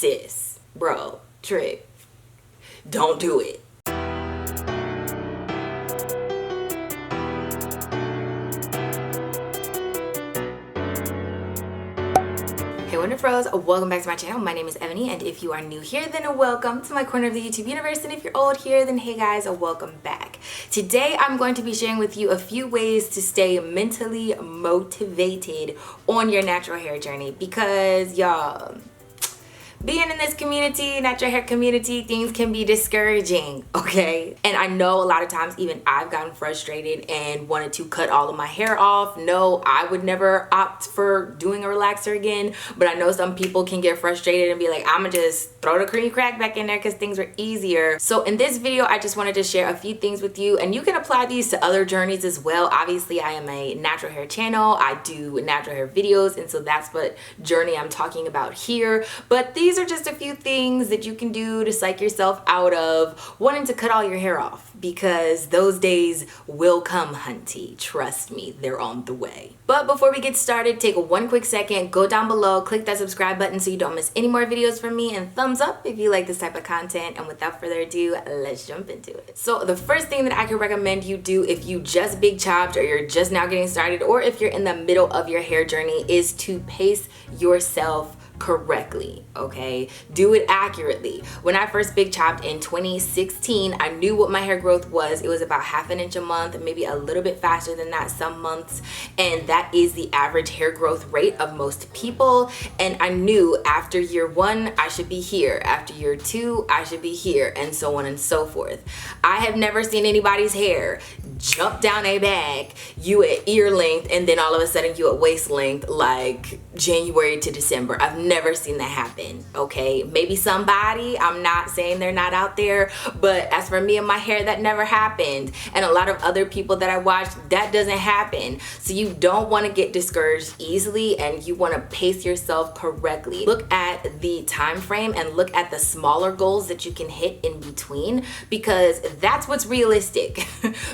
sis, bro, trick, don't do it. Hey Wonderfros, welcome back to my channel. My name is Ebony, and if you are new here, then welcome to my corner of the YouTube universe, and if you're old here, then hey guys, welcome back. Today I'm going to be sharing with you a few ways to stay mentally motivated on your natural hair journey, because y'all, being in this community, natural hair community, things can be discouraging, okay? And I know a lot of times even I've gotten frustrated and wanted to cut all of my hair off. No, I would never opt for doing a relaxer again, but I know some people can get frustrated and be like, I'ma just throw the cream crack back in there because things are easier. So in this video, I just wanted to share a few things with you, and you can apply these to other journeys as well. Obviously, I am a natural hair channel. I do natural hair videos, and so that's what journey I'm talking about here. But these are just a few things that you can do to psych yourself out of wanting to cut all your hair off, because those days will come, hunty. Trust me, they're on the way. But before we get started, take one quick second, go down below, click that subscribe button so you don't miss any more videos from me, and thumbs up if you like this type of content. And without further ado, let's jump into it. So the first thing that I can recommend you do if you just big chopped, or you're just now getting started, or if you're in the middle of your hair journey, is to pace yourself correctly, okay? Do it accurately. When I first big chopped in 2016, I knew what my hair growth was. It was about ½ inch a month, maybe a little bit faster than that some months, and that is the average hair growth rate of most people. And I knew after year 1 I should be here, after year 2 I should be here, and so on and so forth. I have never seen anybody's hair jump down a back, you at ear length, and then all of a sudden you at waist length like January to December. I've never seen that happen, okay? Maybe somebody, I'm not saying they're not out there, but as for me and my hair, that never happened. And a lot of other people that I watched, that doesn't happen. So you don't want to get discouraged easily, and you want to pace yourself correctly. Look at the time frame and look at the smaller goals that you can hit in between, because that's what's realistic.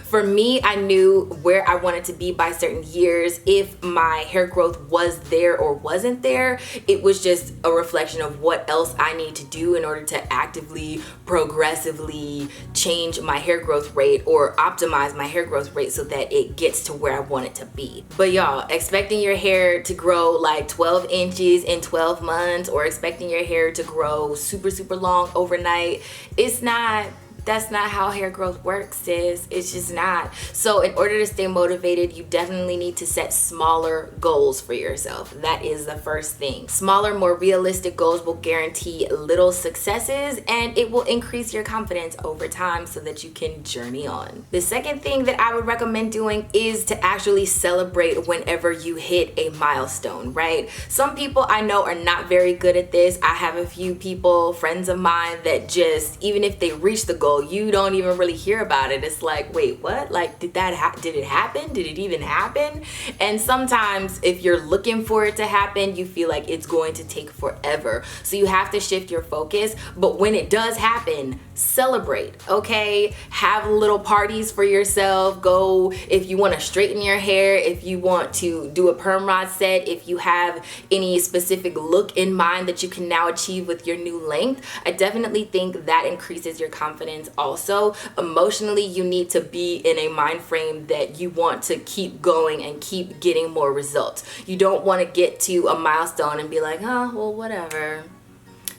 For me, I knew where I wanted to be by certain years. If my hair growth was there or wasn't there, it was just a reflection of what else I need to do in order to actively, progressively change my hair growth rate or optimize my hair growth rate so that it gets to where I want it to be. But y'all, expecting your hair to grow like 12 inches in 12 months, or expecting your hair to grow super long overnight, that's not how hair growth works, sis. It's just not. So in order to stay motivated, you definitely need to set smaller goals for yourself. That is the first thing. Smaller, more realistic goals will guarantee little successes, and it will increase your confidence over time so that you can journey on. The second thing that I would recommend doing is to actually celebrate whenever you hit a milestone, right? Some people I know are not very good at this. I have a few people, friends of mine, that just, even if they reach the goal, you don't even really hear about it. It's like, wait, what? Like, did it happen? Did it even happen? And sometimes if you're looking for it to happen, you feel like it's going to take forever. So you have to shift your focus. But when it does happen, celebrate, okay? Have little parties for yourself. Go, if you want to straighten your hair, if you want to do a perm rod set, if you have any specific look in mind that you can now achieve with your new length, I definitely think that increases your confidence. Also, emotionally, you need to be in a mind frame that you want to keep going and keep getting more results. You don't want to get to a milestone and be like, oh, well, whatever.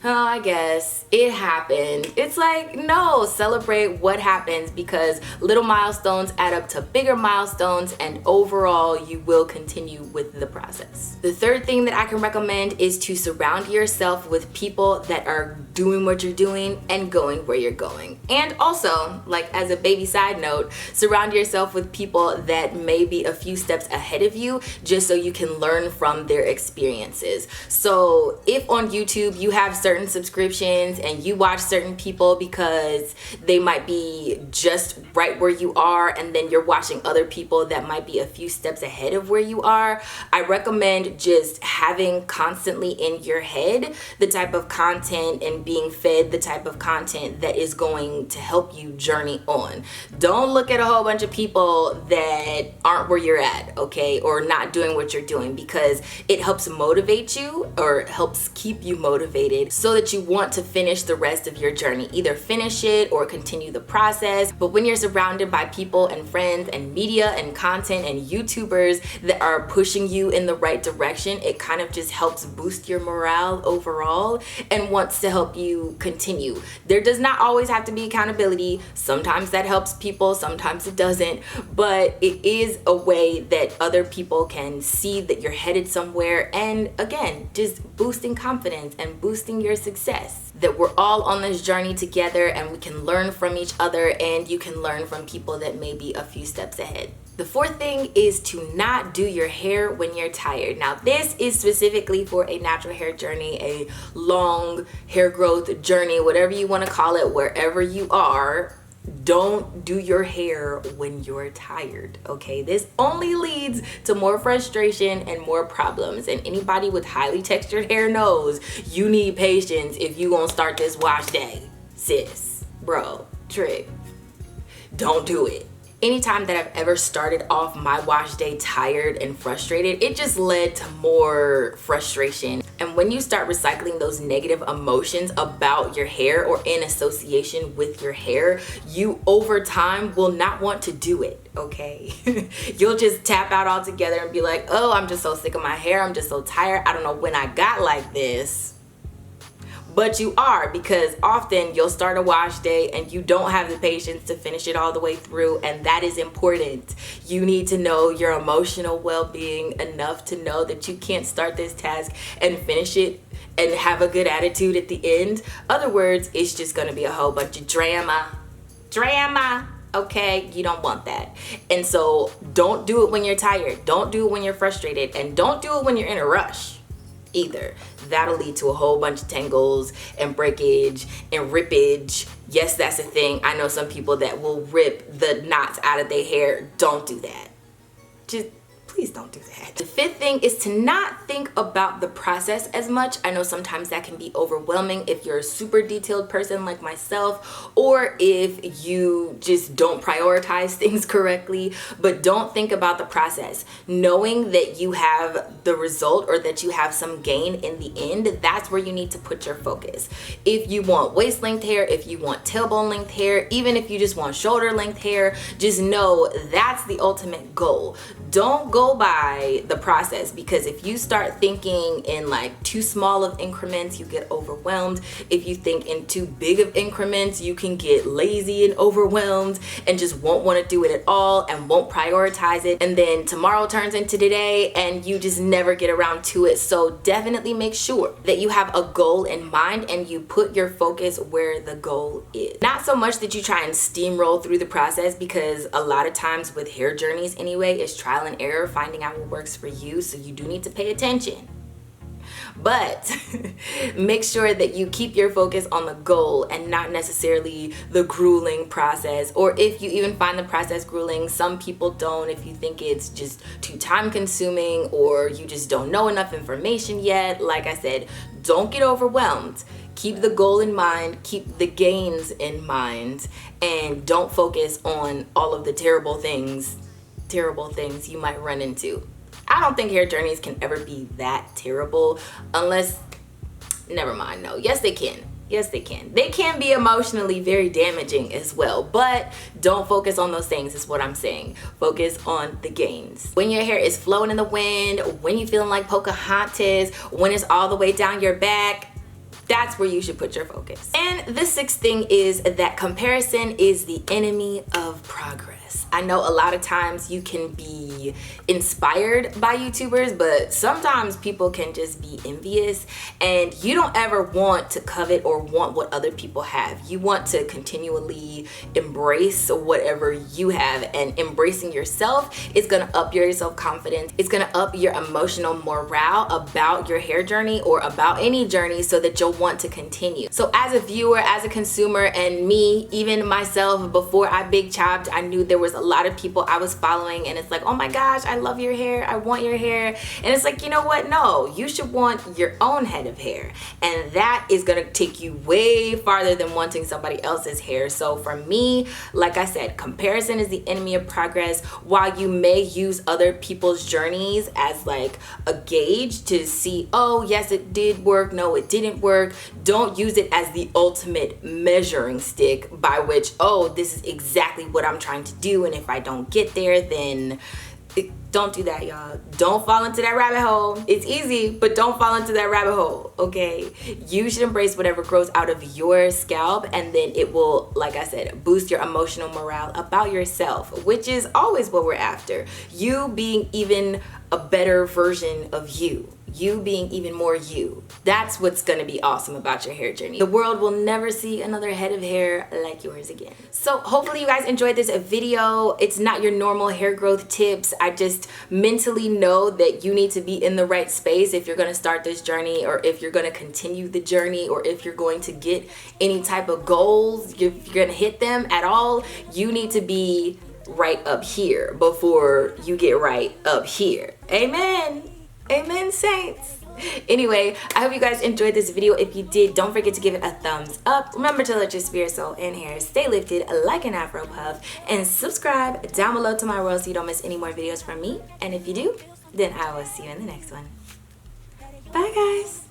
Oh, I guess it happened. It's like, no, celebrate what happens, because little milestones add up to bigger milestones, and overall you will continue with the process. The third thing that I can recommend is to surround yourself with people that are doing what you're doing and going where you're going. And also, like as a baby side note, surround yourself with people that may be a few steps ahead of you, just so you can learn from their experiences. So if on YouTube you have certain subscriptions and you watch certain people because they might be just right where you are, and then you're watching other people that might be a few steps ahead of where you are, I recommend just having constantly in your head the type of content and being fed the type of content that is going to help you journey on. Don't look at a whole bunch of people that aren't where you're at, okay, or not doing what you're doing, because it helps motivate you or helps keep you motivated so that you want to finish the rest of your journey. Either finish it or continue the process. But when you're surrounded by people and friends and media and content and YouTubers that are pushing you in the right direction, it kind of just helps boost your morale overall and wants to help you continue. There does not always have to be accountability. Sometimes that helps people, sometimes it doesn't, but it is a way that other people can see that you're headed somewhere, and again, just boosting confidence and boosting your success. That we're all on this journey together and we can learn from each other, and you can learn from people that may be a few steps ahead. The fourth thing is to not do your hair when you're tired. Now, this is specifically for a natural hair journey, a long hair growth journey, whatever you want to call it, wherever you are. Don't do your hair when you're tired, okay? This only leads to more frustration and more problems. And anybody with highly textured hair knows you need patience if you gonna start this wash day. Sis, bro, trick. Don't do it. Anytime that I've ever started off my wash day tired and frustrated, it just led to more frustration. And when you start recycling those negative emotions about your hair or in association with your hair, you over time will not want to do it, okay? You'll just tap out altogether and be like, oh, I'm just so sick of my hair. I'm just so tired. I don't know when I got like this. But you are, because often you'll start a wash day and you don't have the patience to finish it all the way through, and that is important. You need to know your emotional well-being enough to know that you can't start this task and finish it and have a good attitude at the end. Other words, it's just gonna be a whole bunch of drama. Okay, you don't want that. And so don't do it when you're tired. Don't do it when you're frustrated, and don't do it when you're in a rush either. That'll lead to a whole bunch of tangles and breakage and rippage. Yes, that's a thing. I know some people that will rip the knots out of their hair. Don't do that. Just please don't do that. The fifth thing is to not think about the process as much. I know sometimes that can be overwhelming if you're a super detailed person like myself, or if you just don't prioritize things correctly, but don't think about the process. Knowing that you have the result or that you have some gain in the end, that's where you need to put your focus. If you want waist length hair, if you want tailbone length hair, even if you just want shoulder length hair, just know that's the ultimate goal. Don't go by the process, because if you start thinking in like too small of increments, you get overwhelmed. If you think in too big of increments, you can get lazy and overwhelmed and just won't want to do it at all and won't prioritize it. And then tomorrow turns into today and you just never get around to it. So definitely make sure that you have a goal in mind and you put your focus where the goal is. Not so much that you try and steamroll through the process, because a lot of times with hair journeys anyway, it's trial and error, finding out what works for you. So you do need to pay attention. But make sure that you keep your focus on the goal and not necessarily the grueling process. Or if you even find the process grueling, some people don't, if you think it's just too time consuming or you just don't know enough information yet. Like I said, don't get overwhelmed. Keep the goal in mind, keep the gains in mind, and don't focus on all of the terrible things you might run into. I don't think hair journeys can ever be that terrible unless, never mind, no. Yes, they can. Yes, they can. They can be emotionally very damaging as well, but don't focus on those things is what I'm saying. Focus on the gains. When your hair is flowing in the wind, when you're feeling like Pocahontas, when it's all the way down your back, that's where you should put your focus. And the sixth thing is that comparison is the enemy of progress. I know a lot of times you can be inspired by YouTubers, but sometimes people can just be envious, and you don't ever want to covet or want what other people have. You want to continually embrace whatever you have, and embracing yourself is gonna up your self-confidence. It's gonna up your emotional morale about your hair journey or about any journey, so that you'll want to continue. So as a viewer, as a consumer, and me, even myself, before I big chopped, I knew there was a lot of people I was following, and it's like, oh my gosh, I love your hair, I want your hair. And it's like, you know what? No, you should want your own head of hair, and that is gonna take you way farther than wanting somebody else's hair. So for me, like I said, comparison is the enemy of progress. While you may use other people's journeys as like a gauge to see, oh yes, it did work, no, it didn't work, work. Don't use it as the ultimate measuring stick by which, oh, this is exactly what I'm trying to do, and if I don't get there, then don't do that, y'all. Don't fall into that rabbit hole. It's easy, but don't fall into that rabbit hole, okay? You should embrace whatever grows out of your scalp, and then it will, like I said, boost your emotional morale about yourself, which is always what we're after. You being even a better version of you. You being even more you. That's what's gonna be awesome about your hair journey. The world will never see another head of hair like yours again. So hopefully you guys enjoyed this video. It's not your normal hair growth tips. I just mentally know that you need to be in the right space if you're gonna start this journey, or if you're gonna continue the journey, or if you're going to get any type of goals, if you're gonna hit them at all, you need to be right up here before you get right up here. Amen. Amen, saints. Anyway, I hope you guys enjoyed this video. If you did, don't forget to give it a thumbs up. Remember to let your spirit, soul, and hair stay lifted like an Afro puff. And subscribe down below to my world so you don't miss any more videos from me. And if you do, then I will see you in the next one. Bye, guys.